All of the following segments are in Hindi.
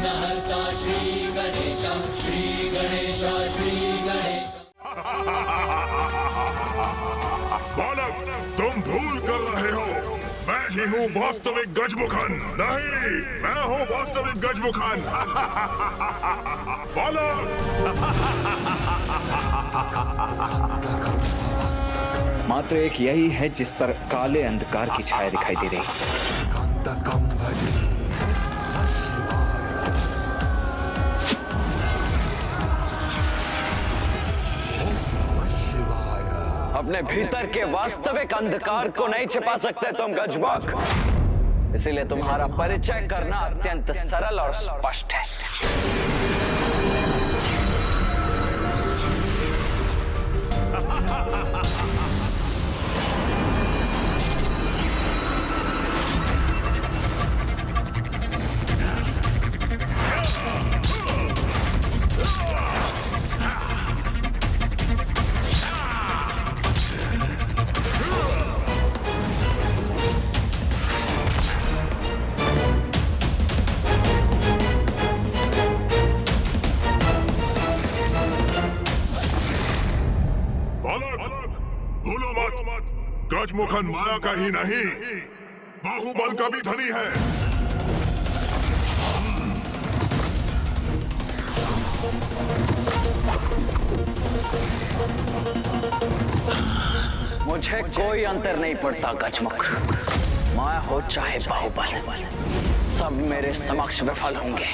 विघ्नहर्ता श्री गणेश, श्री गणेश, श्री गणेश। बालक, तुम भूल कर रहे हो, मैं ही हूँ वास्तविक गजमुखन। नहीं, मैं हूँ वास्तविक गजमुखन। बालक। मात्र एक यही है जिस पर काले अंधकार की छाया दिखाई दे रही। अपने भीतर के वास्तविक अंधकार को नहीं छिपा सकते तुम गजमुख, इसीलिए तुम्हारा परिचय करना अत्यंत सरल और स्पष्ट है। भूलो मत, गजमुखन माया का ही नहीं, बाहुबल का भी धनी है। मुझे कोई अंतर नहीं पड़ता गजमुख, माया हो चाहे बाहुबल, सब मेरे समक्ष विफल होंगे।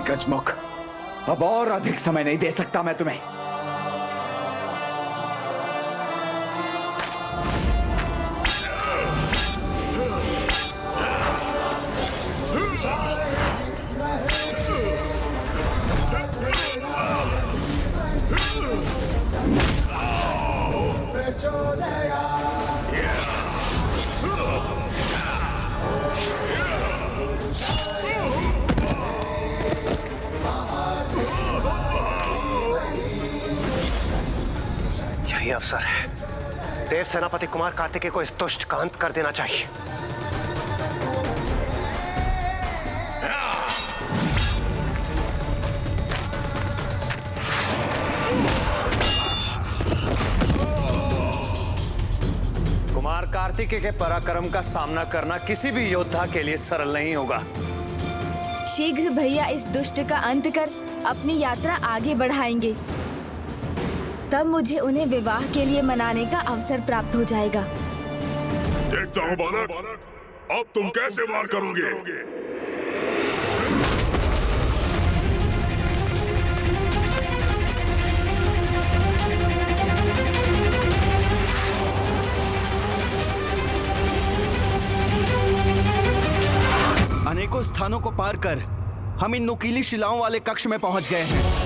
गजमुख, अब और अधिक समय नहीं दे सकता मैं तुम्हें। अवसर है, देव सेनापति कुमार कार्तिकेय को इस दुष्ट का अंत कर देना चाहिए। कुमार कार्तिकेय के पराक्रम का सामना करना किसी भी योद्धा के लिए सरल नहीं होगा। शीघ्र भैया इस दुष्ट का अंत कर अपनी यात्रा आगे बढ़ाएंगे, तब मुझे उन्हें विवाह के लिए मनाने का अवसर प्राप्त हो जाएगा। देखता हूँ बालक, अब तुम कैसे वार करोगे। अनेकों स्थानों को पार कर हम इन नुकीली शिलाओं वाले कक्ष में पहुंच गए हैं।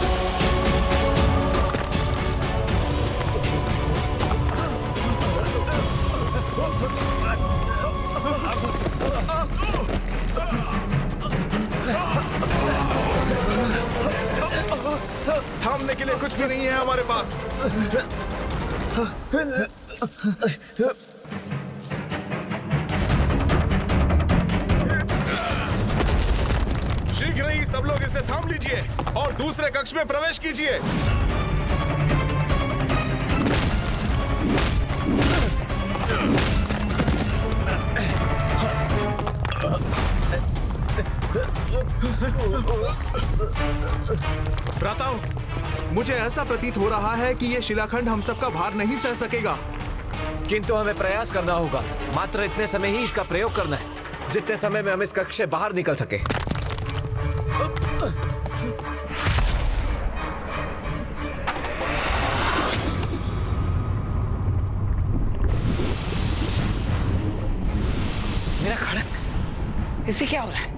थामने के लिए कुछ भी नहीं है हमारे पास। शीघ्र ही सब लोग इसे थाम लीजिए और दूसरे कक्ष में प्रवेश कीजिए। भ्राताओं, मुझे ऐसा प्रतीत हो रहा है कि यह शिलाखंड हम सबका भार नहीं सह सकेगा। किंतु हमें प्रयास करना होगा। मात्र इतने समय ही इसका प्रयोग करना है, जितने समय में हम इस कक्ष से बाहर निकल सके। मेरा खड़क, इसे क्या हो रहा है?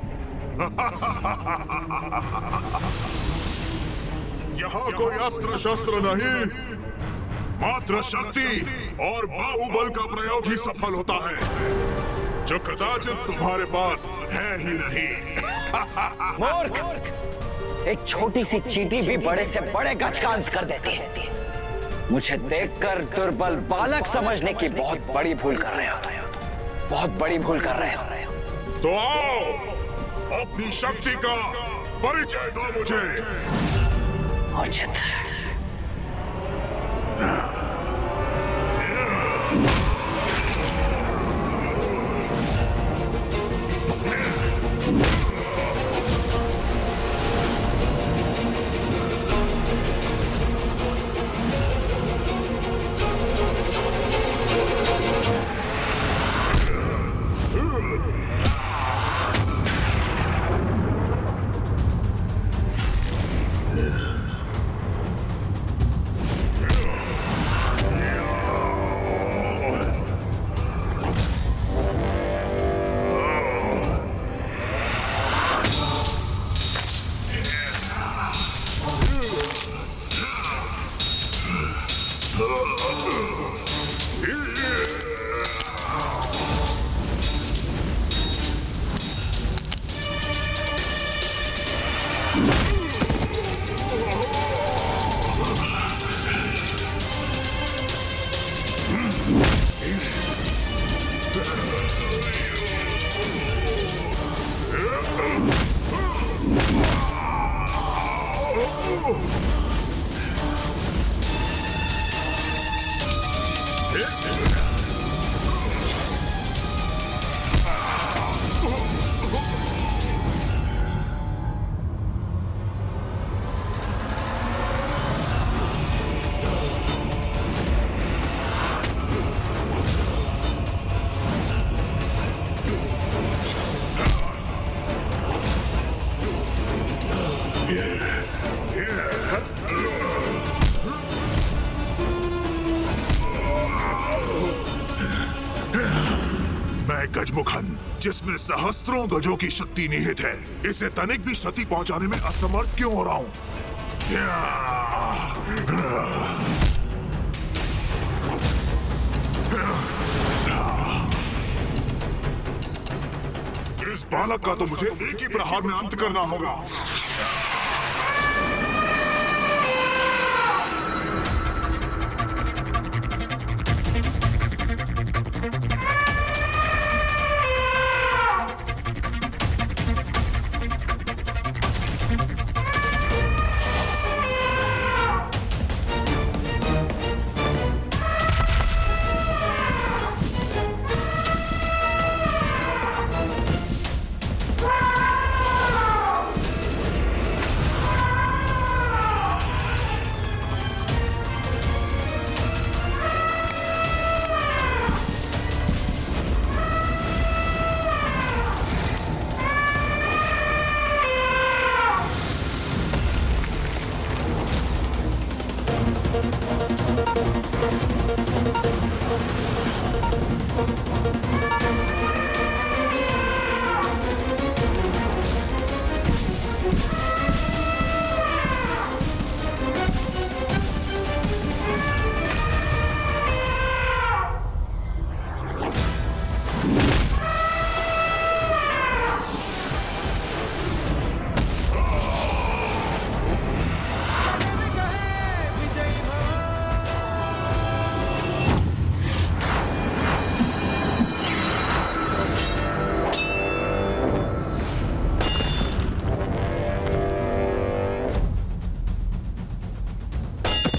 यहाँ कोई अस्त्र शस्त्र नहीं, मात्र शक्ति और बाहुबल का प्रयोग ही सफल होता है, जो कदाचित तुम्हारे पास है ही नहीं। मूर्ख! एक छोटी सी चींटी भी बड़े से बड़े गज का अंत कर देती है। मुझे देखकर दुर्बल बालक समझने की बहुत बड़ी भूल कर रहे हो, बहुत बड़ी भूल कर रहे हो। तो आओ, अपनी शक्ति का परिचय दो मुझे। उचित। गजमुखन, जिसमें सहस्त्रों गजों की शक्ति निहित है, इसे तनिक भी क्षति पहुंचाने में असमर्थ क्यों हो रहा हूं? इस बालक का तो मुझे एक ही प्रहार में अंत करना होगा।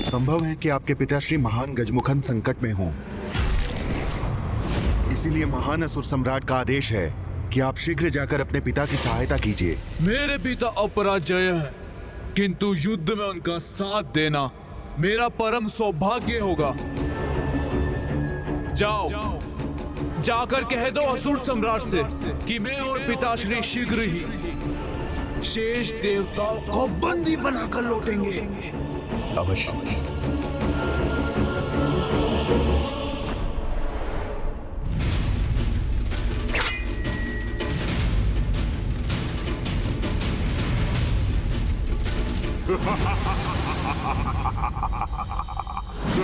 संभव है कि आपके पिताश्री महान गजमुखन संकट में हों। इसीलिए महान असुर सम्राट का आदेश है कि आप शीघ्र जाकर अपने पिता की सहायता कीजिए। मेरे पिता अपराजय हैं, किंतु युद्ध में उनका साथ देना मेरा परम सौभाग्य होगा। जाओ, जाकर कह दो असुर सम्राट से कि मैं और पिताश्री शीघ्र ही शेष देवताओं को बंदी बनाकर लौटेंगे। अवश्य।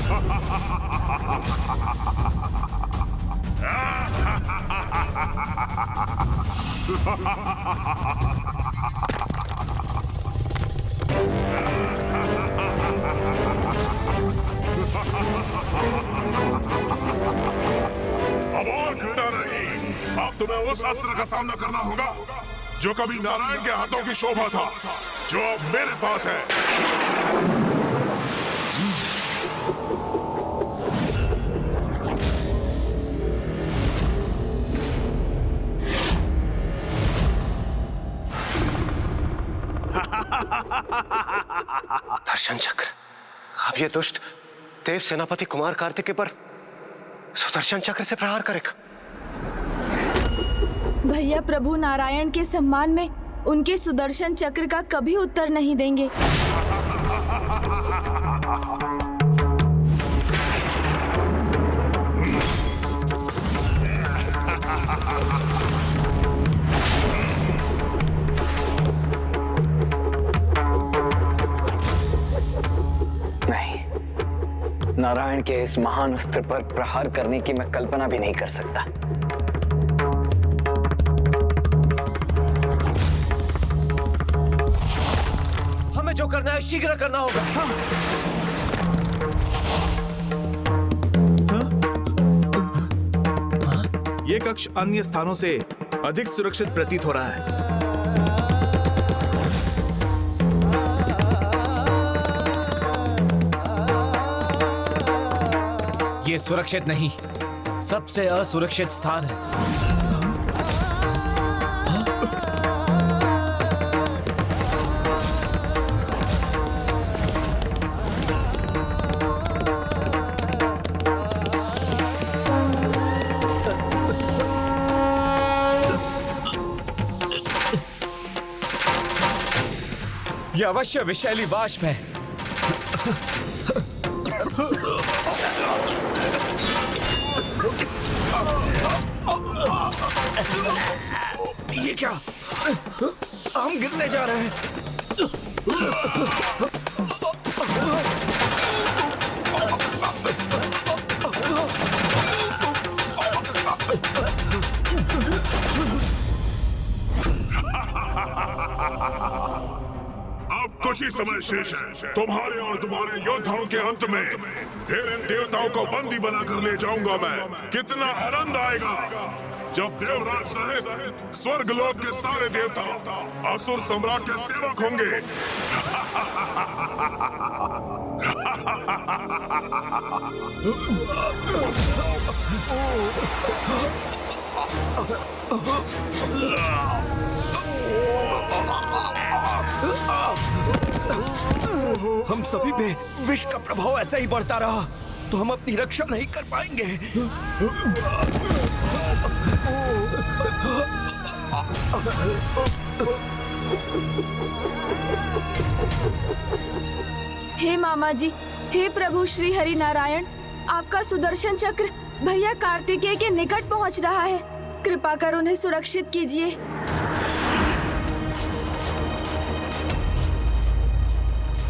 अब और क्रीड़ा नहीं, अब तुम्हें उस अस्त्र का सामना करना होगा जो कभी नारायण के हाथों की शोभा था, जो अब मेरे पास है। दर्शन चक्र। अब ये दुष्ट देव सेनापति कुमार कार्तिकेय पर सुदर्शन चक्र से प्रहार करेगा। भैया प्रभु नारायण के सम्मान में उनके सुदर्शन चक्र का कभी उत्तर नहीं देंगे। नारायण के इस महान अस्त्र पर प्रहार करने की मैं कल्पना भी नहीं कर सकता। हमें जो करना है शीघ्र करना होगा। ये कक्ष अन्य स्थानों से अधिक सुरक्षित प्रतीत हो रहा है। ये सुरक्षित नहीं, सबसे असुरक्षित स्थान है। यह अवश्य विषैली वाष्प है। ये क्या? हम गिरने जा रहे हैं। अब कुछ ही समय शेष है। तुम्हारे और तुम्हारे योद्धाओं के अंत में फिर इन देवताओं को बंदी बनाकर ले जाऊंगा मैं। कितना आनंद आएगा जब देवराज सहित स्वर्गलोक के सारे देवता असुर सम्राट के सेवक होंगे। हम सभी पे विष का प्रभाव ऐसा ही बढ़ता रहा तो हम अपनी रक्षा नहीं कर पाएंगे। हे मामा जी, हे प्रभु श्री हरि नारायण, आपका सुदर्शन चक्र भैया कार्तिकेय के निकट पहुंच रहा है। कृपा कर उन्हें सुरक्षित कीजिए।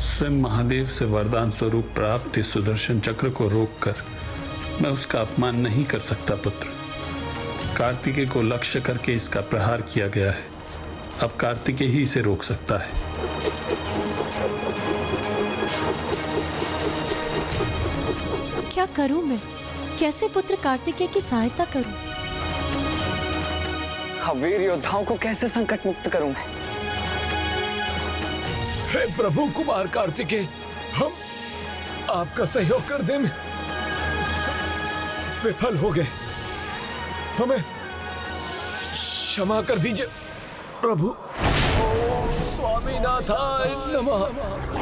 स्वयं महादेव से वरदान स्वरूप प्राप्त इस सुदर्शन चक्र को रोककर मैं उसका अपमान नहीं कर सकता पुत्र। कार्तिकेय को लक्ष्य करके इसका प्रहार किया गया है। अब कार्तिकेय ही इसे रोक सकता है। क्या करूं मैं? कैसे पुत्र कार्तिकेय की सहायता करूं? अब वीर योद्धाओं को कैसे संकट मुक्त करूं मैं? हे प्रभु कुमार कार्तिकेय, हम आपका सहयोग करने में विफल हो गए। हमें क्षमा कर दीजिए प्रभु। ओम स्वामीनाथाय नमः।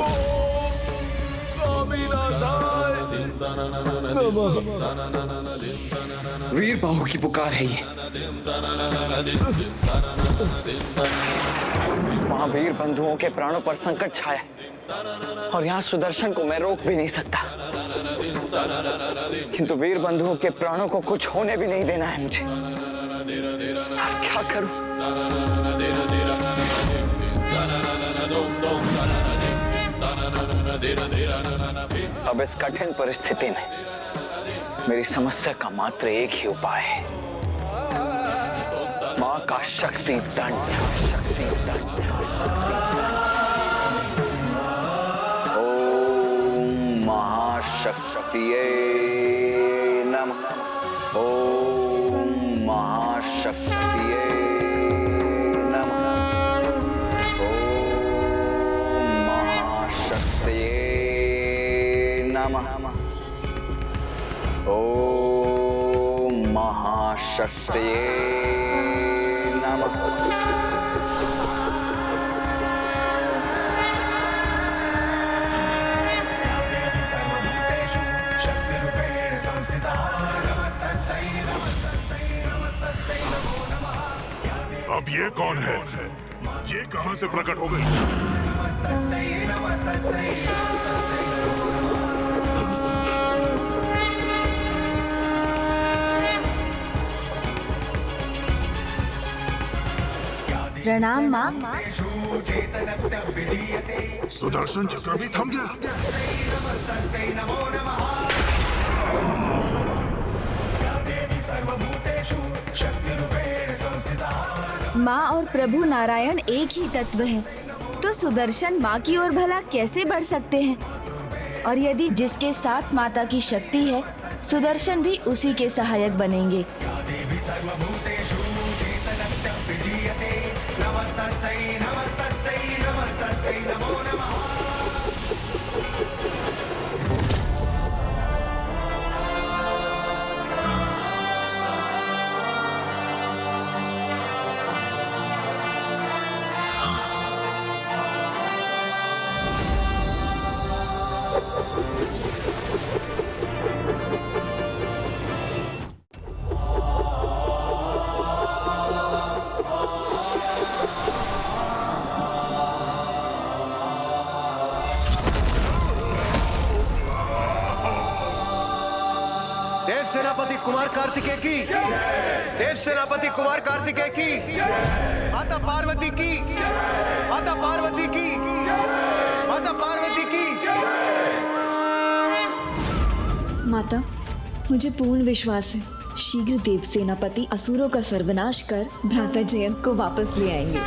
ओम स्वामीनाथाय नमः। वीर बाहु की पुकार है ये। महावीर बंधुओं के प्राणों पर संकट छाया और यहाँ सुदर्शन को मैं रोक भी नहीं सकता, किंतु वीर बंधुओं के प्राणों को कुछ होने भी नहीं देना है मुझे। अब क्या करूं? अब इस कठिन परिस्थिति में मेरी समस्या का मात्र एक ही उपाय है, मां का शक्ति दंड। शक्ति दंड। ओम महाशक्तिये नमः। ओम महाशक्तिये नमः। ओम महाशक्तिये नमः। ओम महाशक्तिये नमः। अब ये कौन है? ये कहां से प्रकट हो गई? प्रणाम माँ। सुदर्शन चक्र भी थम गया। माँ और प्रभु नारायण एक ही तत्व हैं, तो सुदर्शन माँ की ओर भला कैसे बढ़ सकते हैं? और यदि जिसके साथ माता की शक्ति है, सुदर्शन भी उसी के सहायक बनेंगे। देव सेनापति कुमार कार्तिकेय की, देव सेनापति कुमार कार्तिकेय की, माता पार्वती की, माता पार्वती की, माता पार्वती की। माता, मुझे पूर्ण विश्वास है शीघ्र देव सेनापति असुरों का सर्वनाश कर भ्राता जयंत को वापस ले आएंगे।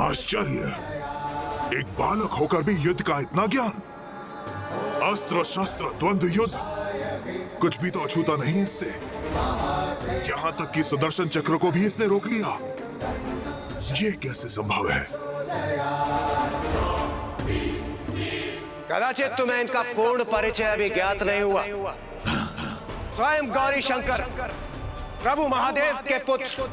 आश्चर्य, एक बालक होकर भी युद्ध का इतना ज्ञान। अस्त्र शस्त्र द्वंद्व युद्ध कुछ भी तो अछूता नहीं इससे। यहां तक कि सुदर्शन चक्र को भी इसने रोक लिया। ये कैसे संभव है? कदाचित तुम्हें इनका पूर्ण परिचय अभी ज्ञात नहीं हुआ। स्वयं गौरी शंकर प्रभु महादेव के पुत्र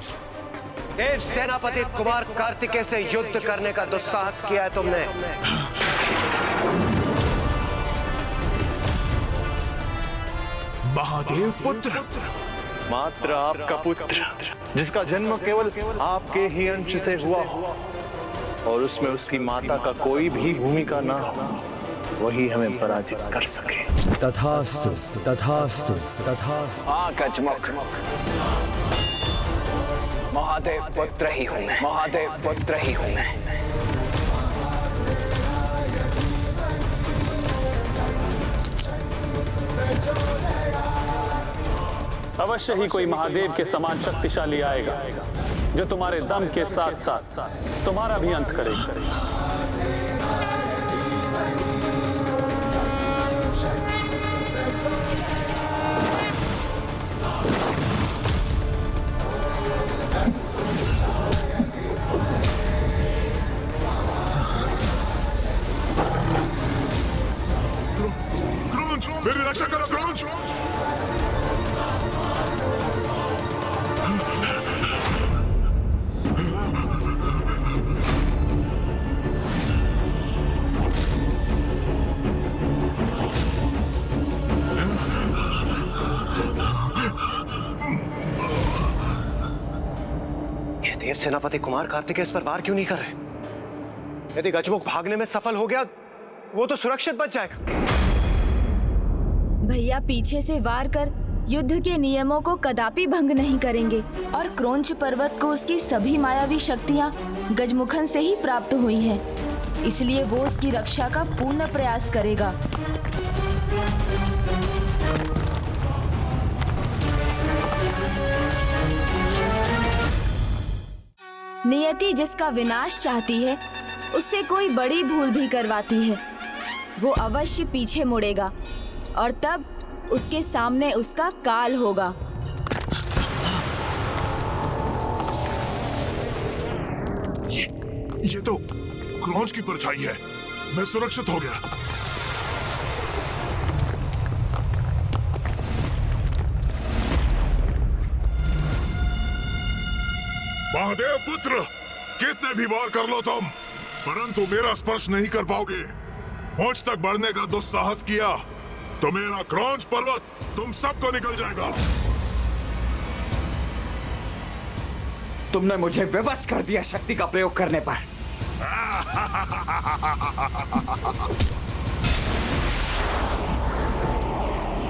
देव सेनापति कुमार कार्तिकेय से युद्ध करने का दुस्साहस किया है तुमने। महादेव पुत्र, मात्र आपका पुत्र, जिसका जन्म केवल आपके ही अंश से हुआ हो और उसमें उसकी माता का कोई भी भूमिका ना हो, वही हमें पराजित कर सके। तथास्तु, तथास्तु, तथास्तु। हाँ गजमुख, महादेव पुत्र ही हूं मैं, महादेव पुत्र ही हूं मैं। अवश्य ही कोई महादेव के समान शक्तिशाली आएगा जो तुम्हारे दम के साथ साथ तुम्हारा भी अंत करेगा। मेरी रक्षा करो क्रोंच। ये देव सेनापति कुमार कार्तिकेय इस पर वार क्यों नहीं कर रहे? यदि गजमुख भागने में सफल हो गया, वो तो सुरक्षित बच जाएगा। भैया पीछे से वार कर युद्ध के नियमों को कदापि भंग नहीं करेंगे और क्रोंच पर्वत को उसकी सभी मायावी शक्तियाँ गजमुखन से ही प्राप्त हुई हैं। इसलिए वो उसकी रक्षा का पूर्ण प्रयास करेगा। नियति जिसका विनाश चाहती है उससे कोई बड़ी भूल भी करवाती है। वो अवश्य पीछे मुड़ेगा और तब उसके सामने उसका काल होगा। ये तो क्रोंच की परछाई है। मैं सुरक्षित हो गया। महादेव पुत्र, कितने भी वार कर लो तुम, परंतु मेरा स्पर्श नहीं कर पाओगे। मुझ तक बढ़ने का दुस्साहस किया तो मेरा क्रोंच पर्वत तुम सबको निकल जाएगा। तुमने मुझे विवश कर दिया शक्ति का प्रयोग करने पर।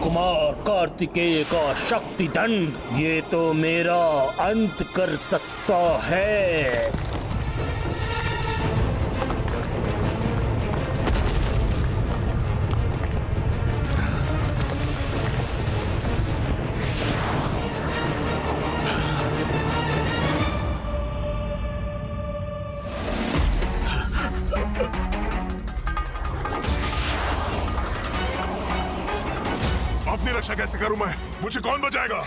कुमार कार्तिकेय का शक्ति दंड ये तो मेरा अंत कर सकता है। अपनी रक्षा कैसे करूं मैं? मुझे कौन बचाएगा?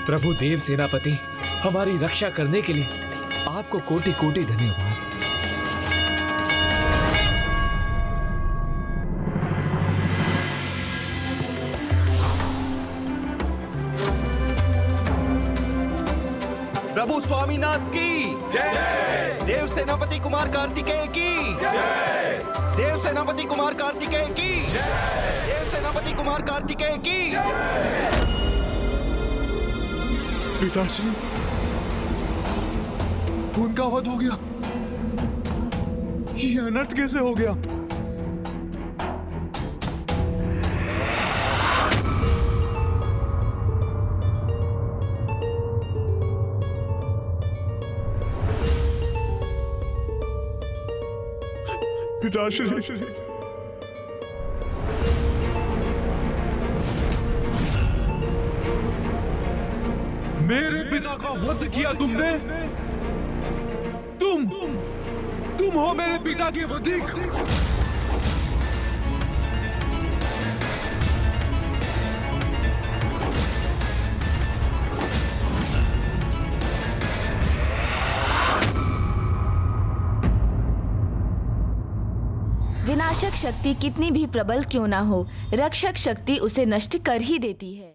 प्रभु देव सेनापति, हमारी रक्षा करने के लिए आपको कोटि कोटि धन्यवाद। प्रभु स्वामीनाथ की जय। देव सेनापति कुमार कार्तिकेय की जय। देव सेनापति कुमार कार्तिकेय की जय। देव सेनापति कुमार कार्तिकेय की जय। पिताश्री, उनका वध हो गया। ये अनर्थ कैसे हो गया? पिताश्री, मेरे पिता का वध किया तुमने? तुम हो मेरे पिता के वधिक। विनाशक शक्ति कितनी भी प्रबल क्यों ना हो, रक्षक शक्ति उसे नष्ट कर ही देती है।